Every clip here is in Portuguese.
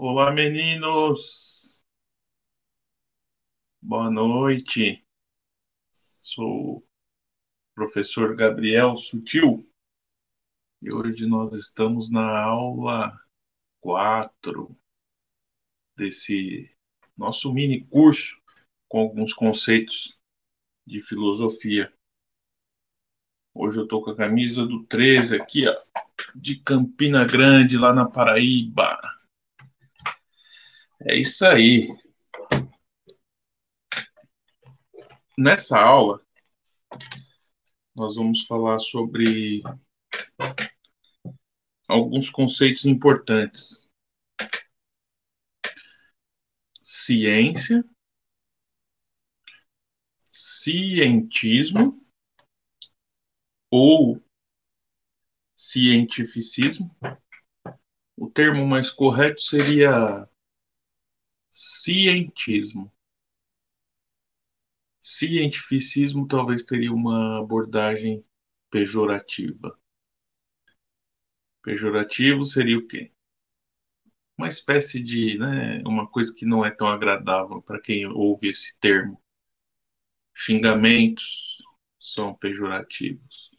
Olá, meninos. Boa noite. Sou o professor Gabriel Sutil e hoje nós estamos na aula 4 desse nosso mini curso com alguns conceitos de filosofia. Hoje eu estou com a camisa do 13 aqui, ó, de Campina Grande, lá na Paraíba. É isso aí. Nessa aula, nós vamos falar sobre alguns conceitos importantes. Ciência, cientismo ou cientificismo. O termo mais correto seria cientismo. Cientificismo talvez teria uma abordagem pejorativa. Pejorativo seria o quê? Uma espécie de, né, uma coisa que não é tão agradável para quem ouve esse termo. Xingamentos são pejorativos.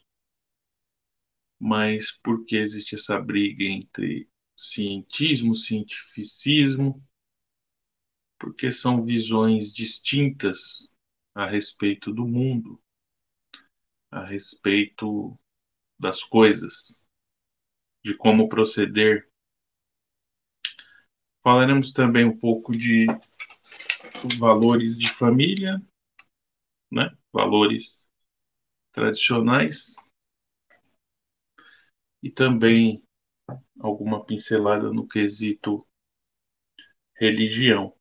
Mas por que existe essa briga entre cientismo, cientificismo? Porque são visões distintas a respeito do mundo, a respeito das coisas, de como proceder. Falaremos também um pouco de valores de família, né? Valores tradicionais e também alguma pincelada no quesito religião.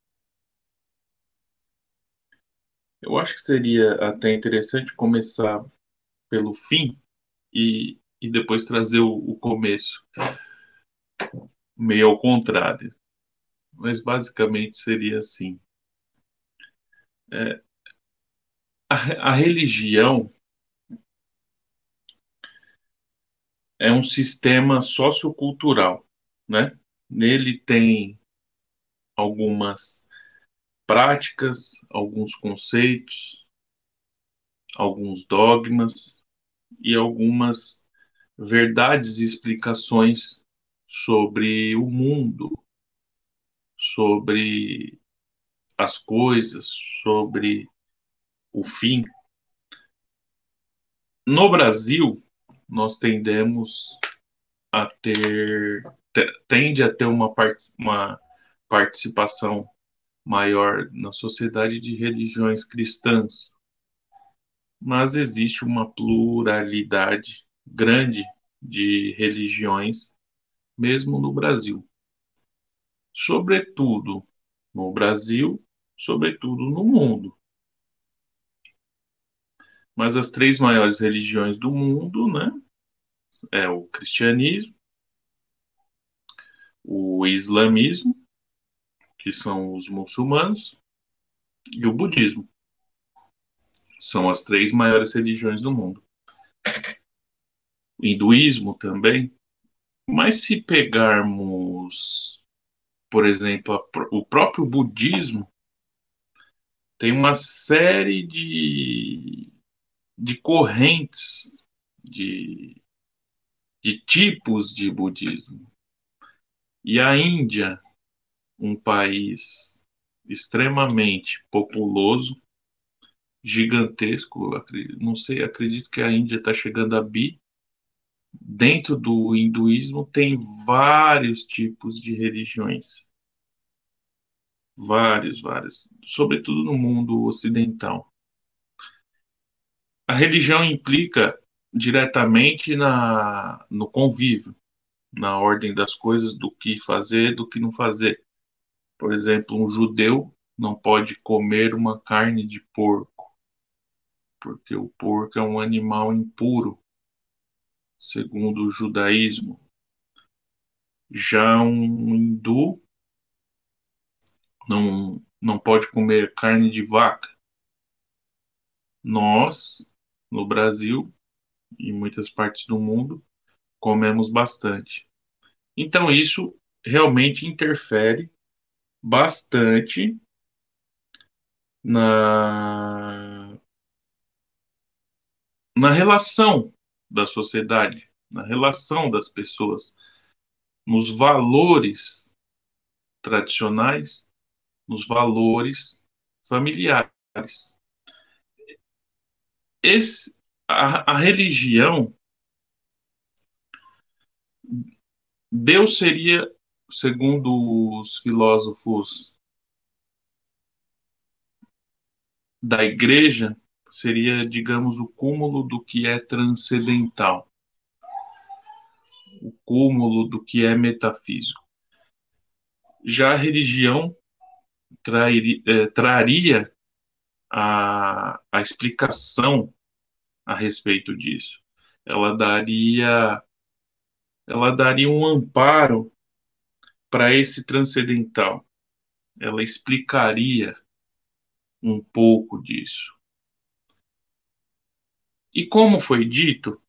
Eu acho que seria até interessante começar pelo fim e depois trazer o começo, meio ao contrário. Mas basicamente seria assim. É, a religião é um sistema sociocultural, né? Nele tem algumas práticas, alguns conceitos, alguns dogmas e algumas verdades e explicações sobre o mundo, sobre as coisas, sobre o fim. No Brasil, nós tendemos a ter, tende a ter uma participação maior na sociedade de religiões cristãs, mas existe uma pluralidade grande de religiões, mesmo no Brasil. Sobretudo no Brasil, sobretudo no mundo. Mas as três maiores religiões do mundo, né, é o cristianismo, o islamismo, que são os muçulmanos, e o budismo. São as três maiores religiões do mundo. O hinduísmo também. Mas se pegarmos, por exemplo, o próprio budismo, tem uma série de correntes, de, de tipos de budismo. E a Índia, um país extremamente populoso, gigantesco, não sei, acredito que a Índia está chegando a dentro do hinduísmo tem vários tipos de religiões. Vários, sobretudo no mundo ocidental. A religião implica diretamente no convívio, na ordem das coisas, do que fazer, do que não fazer. Por exemplo, um judeu não pode comer uma carne de porco, porque o porco é um animal impuro, segundo o judaísmo. Já um hindu não pode comer carne de vaca. Nós, no Brasil e em muitas partes do mundo, comemos bastante. Então, isso realmente interfere bastante na, na relação da sociedade, na relação das pessoas, nos valores tradicionais, nos valores familiares. A religião, Deus seria, segundo os filósofos da igreja, seria, digamos, o cúmulo do que é transcendental, o cúmulo do que é metafísico. Já a religião traria a explicação a respeito disso. Ela daria, ela daria um amparo para esse transcendental. Ela explicaria um pouco disso. E como foi dito,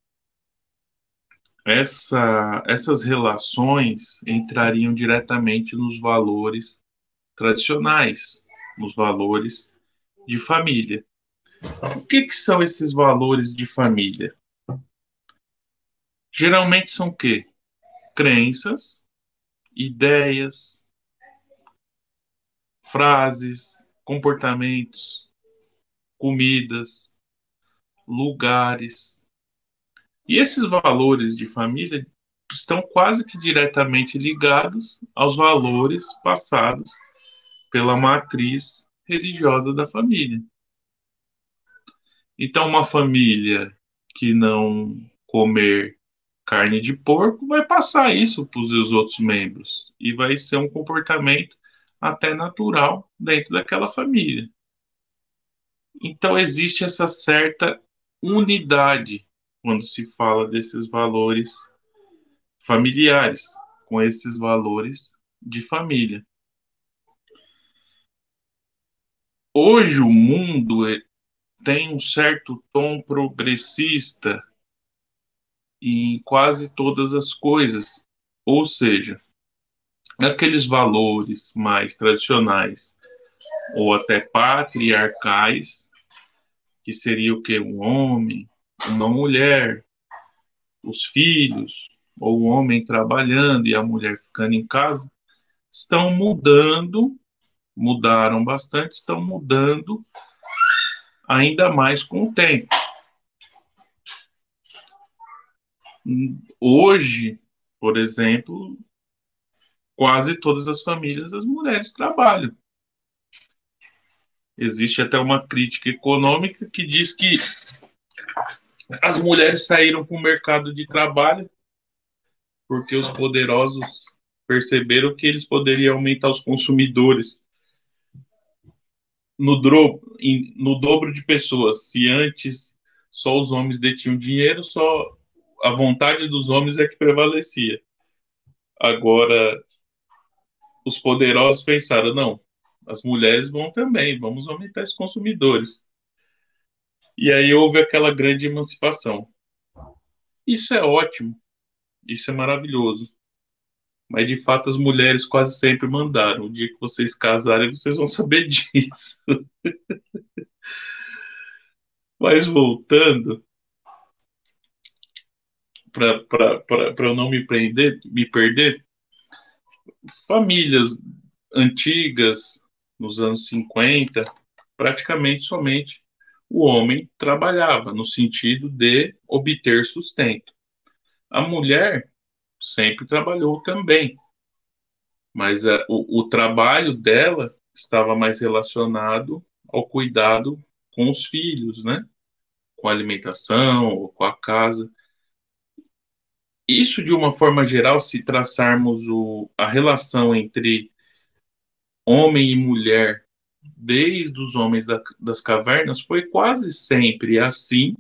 essas relações entrariam diretamente nos valores tradicionais, nos valores de família. O que são esses valores de família? Geralmente são o quê? Crenças, ideias, frases, comportamentos, comidas, lugares. E esses valores de família estão quase que diretamente ligados aos valores passados pela matriz religiosa da família. Então, uma família que não comer carne de porco vai passar isso para os seus outros membros e vai ser um comportamento até natural dentro daquela família. Então, existe essa certa unidade quando se fala desses valores familiares, com esses valores de família. Hoje, o mundo tem um certo tom progressista em quase todas as coisas, ou seja, aqueles valores mais tradicionais ou até patriarcais, que seria o que? Um homem, uma mulher, os filhos, ou o homem trabalhando e a mulher ficando em casa, estão mudando, mudaram bastante, estão mudando ainda mais com o tempo. Hoje, por exemplo, quase todas as famílias, as mulheres trabalham. Existe até uma crítica econômica que diz que as mulheres saíram para o mercado de trabalho porque os poderosos perceberam que eles poderiam aumentar os consumidores no dobro de pessoas. Se antes só os homens detinham dinheiro, só a vontade dos homens é que prevalecia. Agora, os poderosos pensaram, não, as mulheres vão também, vamos aumentar os consumidores. E aí houve aquela grande emancipação. Isso é ótimo, isso é maravilhoso. Mas de fato as mulheres quase sempre mandaram. O dia que vocês casarem, vocês vão saber disso. Mas voltando, para eu não me perder, famílias antigas, nos anos 50, praticamente somente o homem trabalhava, no sentido de obter sustento. A mulher sempre trabalhou também, mas o trabalho dela estava mais relacionado ao cuidado com os filhos, né? Com a alimentação, com a casa. Isso, de uma forma geral, se traçarmos a relação entre homem e mulher, desde os homens das cavernas, foi quase sempre assim,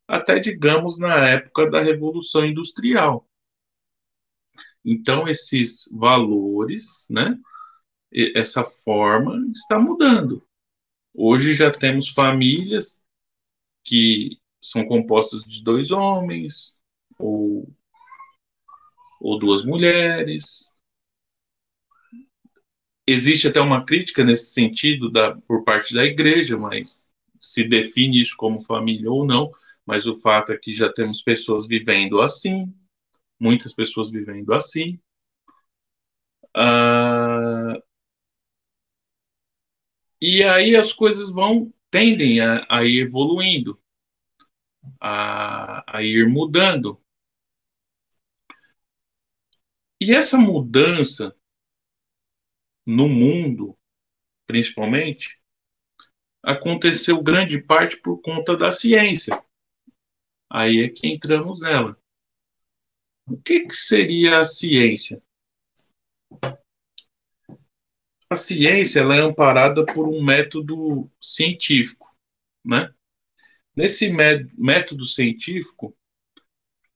até, digamos, na época da Revolução Industrial. Então, esses valores, né, essa forma está mudando. Hoje já temos famílias que são compostas de dois homens ou, ou duas mulheres. Existe até uma crítica nesse sentido por parte da igreja, mas se define isso como família ou não, mas o fato é que já temos pessoas vivendo assim, muitas pessoas vivendo assim. Ah, e aí as coisas tendem a ir evoluindo, a ir mudando. E essa mudança no mundo, principalmente, aconteceu grande parte por conta da ciência. Aí é que entramos nela. O que seria a ciência? A ciência ela é amparada por um método científico, né? Nesse método científico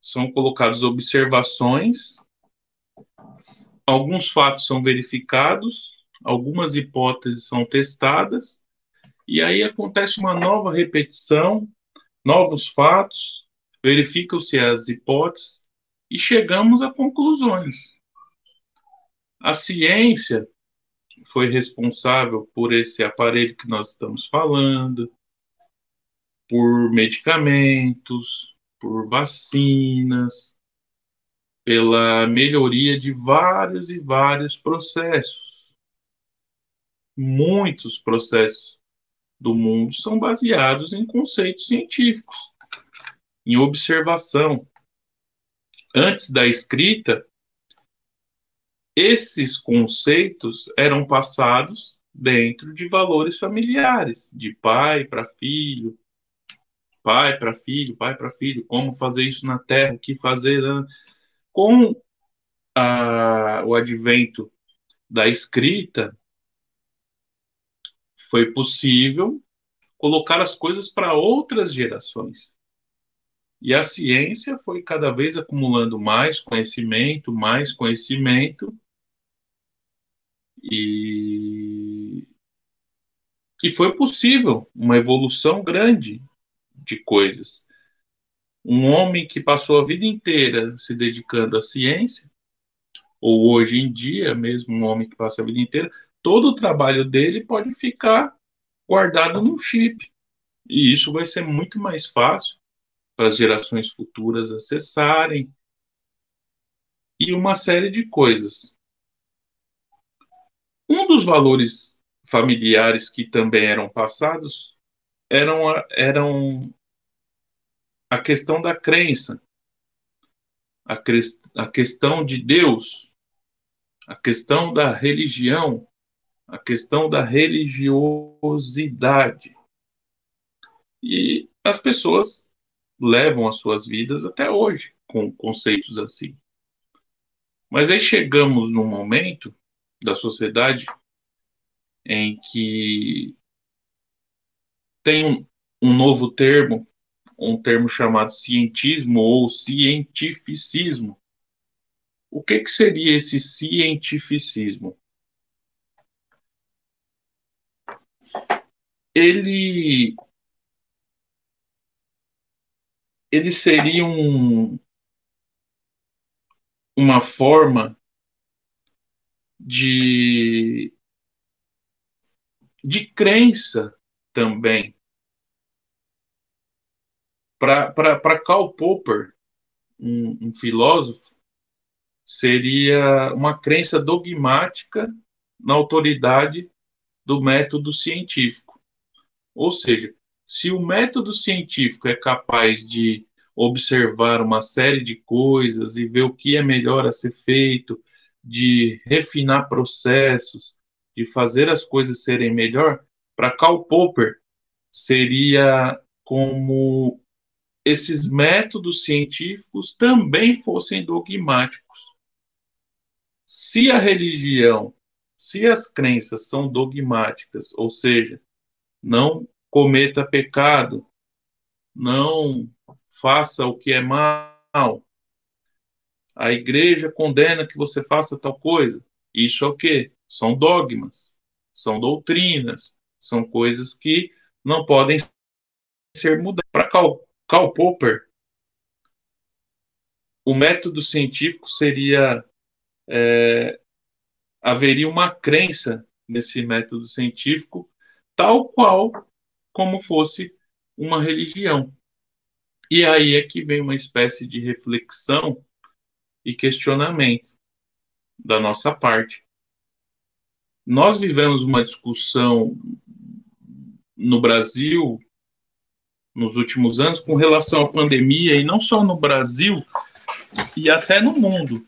são colocadas observações, alguns fatos são verificados, algumas hipóteses são testadas, e aí acontece uma nova repetição, novos fatos, verificam-se as hipóteses e chegamos a conclusões. A ciência foi responsável por esse aparelho que nós estamos falando, por medicamentos, por vacinas, pela melhoria de vários e vários processos. Muitos processos do mundo são baseados em conceitos científicos, em observação. Antes da escrita, esses conceitos eram passados dentro de valores familiares, de pai para filho, pai para filho, pai para filho, como fazer isso na Terra, o que fazer. Né? Com o advento da escrita, foi possível colocar as coisas para outras gerações. E a ciência foi cada vez acumulando mais conhecimento, e, e foi possível uma evolução grande de coisas. Um homem que passou a vida inteira se dedicando à ciência, ou hoje em dia, mesmo um homem que passa a vida inteira, todo o trabalho dele pode ficar guardado num chip. E isso vai ser muito mais fácil para as gerações futuras acessarem e uma série de coisas. Um dos valores familiares que também eram passados eram a questão da crença, a questão de Deus, a questão da religião, a questão da religiosidade. E as pessoas levam as suas vidas até hoje com conceitos assim. Mas aí chegamos num momento da sociedade em que tem um novo termo, um termo chamado cientismo ou cientificismo. O que seria esse cientificismo? Ele, ele seria uma forma de, de crença também. Para Karl Popper, um filósofo, seria uma crença dogmática na autoridade do método científico. Ou seja, se o método científico é capaz de observar uma série de coisas e ver o que é melhor a ser feito, de refinar processos, de fazer as coisas serem melhor, para Karl Popper seria como esses métodos científicos também fossem dogmáticos. Se a religião, se as crenças são dogmáticas, ou seja, não cometa pecado, não faça o que é mal, a igreja condena que você faça tal coisa. Isso é o quê? São dogmas, são doutrinas, são coisas que não podem ser mudadas. Para Karl Popper, o método científico seria haveria uma crença nesse método científico, tal qual como fosse uma religião. E aí é que vem uma espécie de reflexão e questionamento da nossa parte. Nós vivemos uma discussão no Brasil nos últimos anos com relação à pandemia, e não só no Brasil, e até no mundo,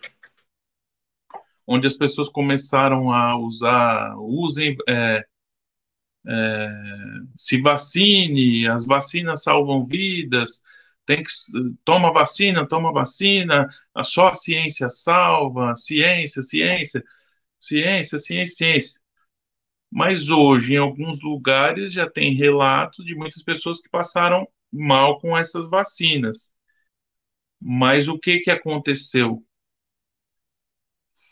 onde as pessoas começaram a usem, se vacine, as vacinas salvam vidas, tem que, toma vacina, só a ciência salva, ciência. Mas hoje, em alguns lugares, já tem relatos de muitas pessoas que passaram mal com essas vacinas. Mas o que que aconteceu?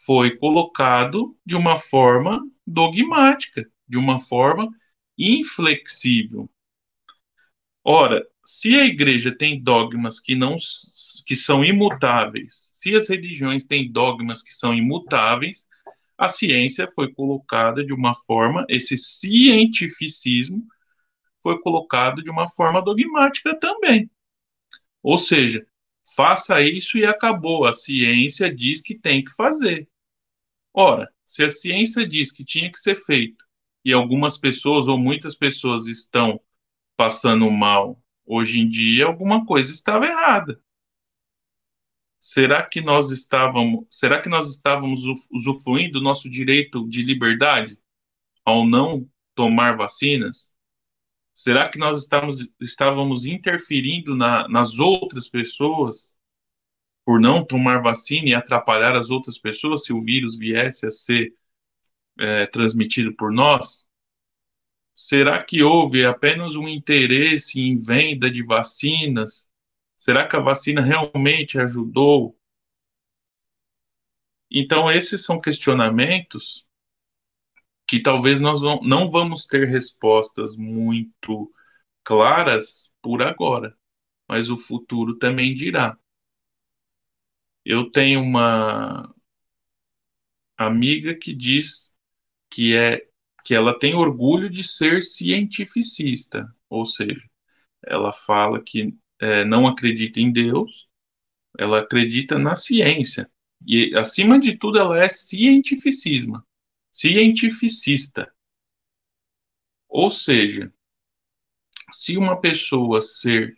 Foi colocado de uma forma dogmática, de uma forma inflexível. Ora, se a igreja tem dogmas que são imutáveis, se as religiões têm dogmas que são imutáveis, a ciência foi colocada de uma forma, esse cientificismo foi colocado de uma forma dogmática também. Ou seja, faça isso e acabou. A ciência diz que tem que fazer. Ora, se a ciência diz que tinha que ser feito e algumas pessoas ou muitas pessoas estão passando mal hoje em dia, alguma coisa estava errada. Será que nós estávamos usufruindo do nosso direito de liberdade ao não tomar vacinas? Será que nós estávamos interferindo nas outras pessoas por não tomar vacina e atrapalhar as outras pessoas se o vírus viesse a ser transmitido por nós? Será que houve apenas um interesse em venda de vacinas? Será que a vacina realmente ajudou? Então, esses são questionamentos que talvez nós não vamos ter respostas muito claras por agora, mas o futuro também dirá. Eu tenho uma amiga que diz que é que ela tem orgulho de ser cientificista, ou seja, ela fala que não acredita em Deus, ela acredita na ciência. E, acima de tudo, ela é cientificista. Ou seja, se uma pessoa ser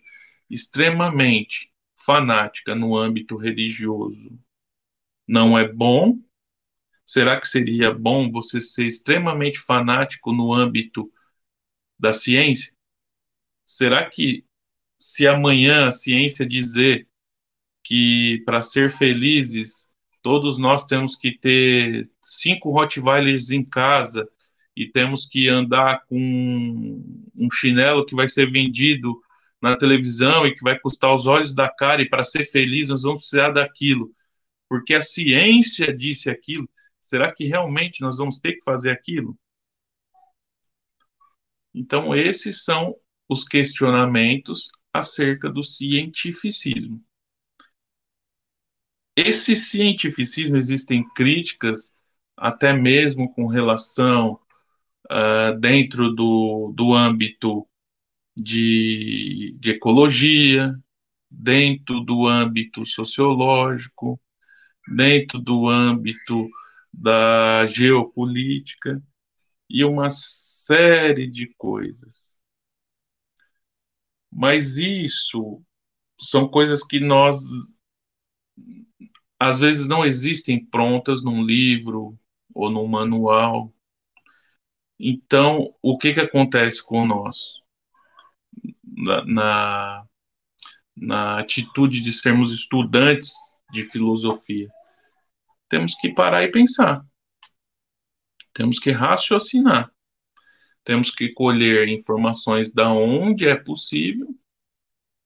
extremamente fanática no âmbito religioso não é bom, será que seria bom você ser extremamente fanático no âmbito da ciência? Será que se amanhã a ciência dizer que para ser felizes todos nós temos que ter 5 Rottweilers em casa e temos que andar com um chinelo que vai ser vendido na televisão e que vai custar os olhos da cara, e para ser feliz nós vamos precisar daquilo, porque a ciência disse aquilo, será que realmente nós vamos ter que fazer aquilo? Então, esses são os questionamentos acerca do cientificismo. Esse cientificismo, existem críticas até mesmo com relação dentro do âmbito de ecologia, dentro do âmbito sociológico, dentro do âmbito da geopolítica e uma série de coisas. Mas isso são coisas que nós, às vezes, não existem prontas num livro ou num manual. Então, o que que acontece com nós? Na, na, na atitude de sermos estudantes de filosofia, temos que parar e pensar, temos que raciocinar, temos que colher informações da onde é possível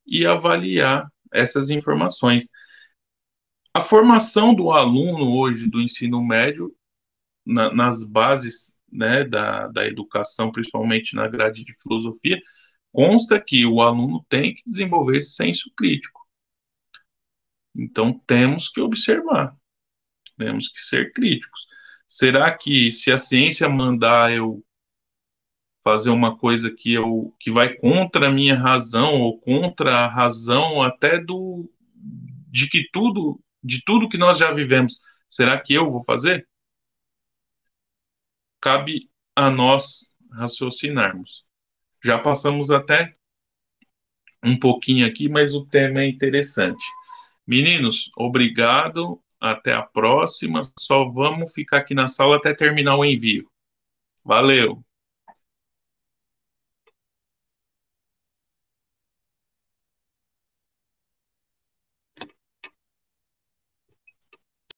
e avaliar essas informações. A formação do aluno hoje do ensino médio, nas bases, né, da educação, principalmente na grade de filosofia, consta que o aluno tem que desenvolver senso crítico. Então, temos que observar, temos que ser críticos. Será que se a ciência mandar eu fazer uma coisa que vai contra a minha razão ou contra a razão até do de tudo que nós já vivemos, será que eu vou fazer? Cabe a nós raciocinarmos. Já passamos até um pouquinho aqui, mas o tema é interessante. Meninos, obrigado. Até a próxima. Só vamos ficar aqui na sala até terminar o envio. Valeu!